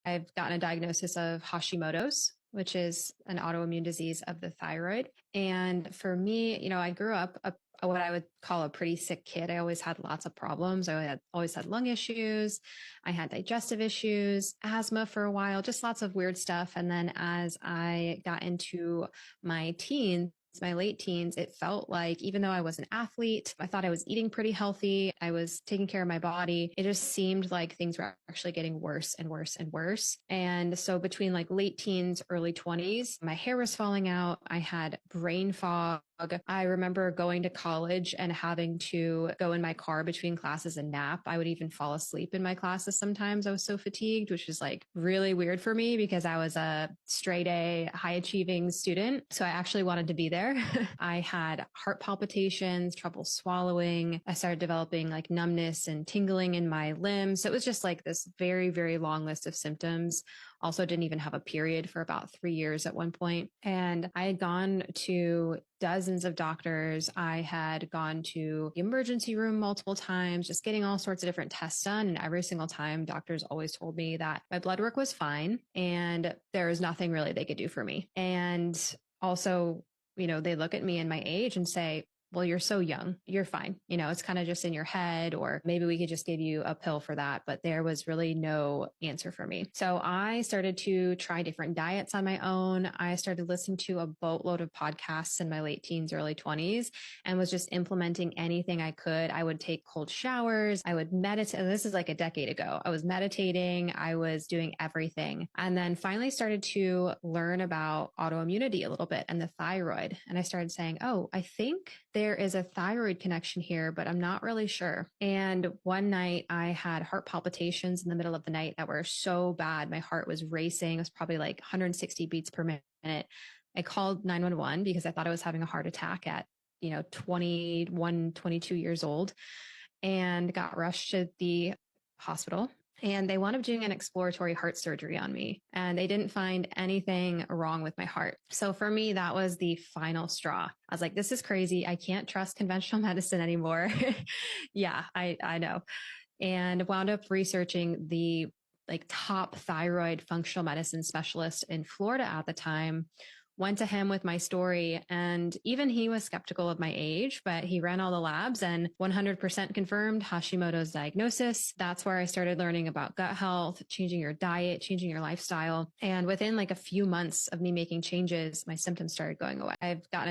I've gotten a diagnosis of Hashimoto's, which is an autoimmune disease of the thyroid. And for me, I grew up what I would call a pretty sick kid. I always had lots of problems. Always had lung issues. I had digestive issues, asthma for a while, just lots of weird stuff. And then as I got into my late teens, it felt like even though I was an athlete, I thought I was eating pretty healthy. I was taking care of my body. It just seemed like things were actually getting worse and worse and worse. And so between like late teens, early 20s, my hair was falling out. I had brain fog. I remember going to college and having to go in my car between classes and nap. I would even fall asleep in my classes sometimes. I was so fatigued, which is like really weird for me because I was a straight A, high achieving student. So I actually wanted to be there. I had heart palpitations, trouble swallowing. I started developing like numbness and tingling in my limbs. So it was just like this very, very long list of symptoms. Also didn't even have a period for about 3 years at one point. And I had gone to dozens of doctors. I had gone to the emergency room multiple times, just getting all sorts of different tests done. And every single time, doctors always told me that my blood work was fine and there was nothing really they could do for me. And also, they look at me and my age and say, well, you're so young, you're fine. It's kind of just in your head, or maybe we could just give you a pill for that. But there was really no answer for me. So I started to try different diets on my own. I started listening to a boatload of podcasts in my late teens, early 20s, and was just implementing anything I could. I would take cold showers. I would meditate. This is like a decade ago. I was meditating. I was doing everything. And then finally started to learn about autoimmunity a little bit and the thyroid. And I started saying, oh, I think there is a thyroid connection here, but I'm not really sure. And one night I had heart palpitations in the middle of the night that were so bad. My heart was racing. It was probably like 160 beats per minute. I called 911 because I thought I was having a heart attack at, 21, 22 years old, and got rushed to the hospital. And they wound up doing an exploratory heart surgery on me, and they didn't find anything wrong with my heart. So for me, that was the final straw. I was like, this is crazy. I can't trust conventional medicine anymore. Yeah, I know. And wound up researching the like top thyroid functional medicine specialist in Florida at the time. Went to him with my story, and even he was skeptical of my age, but he ran all the labs and 100% confirmed Hashimoto's diagnosis. That's where I started learning about gut health, changing your diet, changing your lifestyle. And within like a few months of me making changes, my symptoms started going away. I've gotten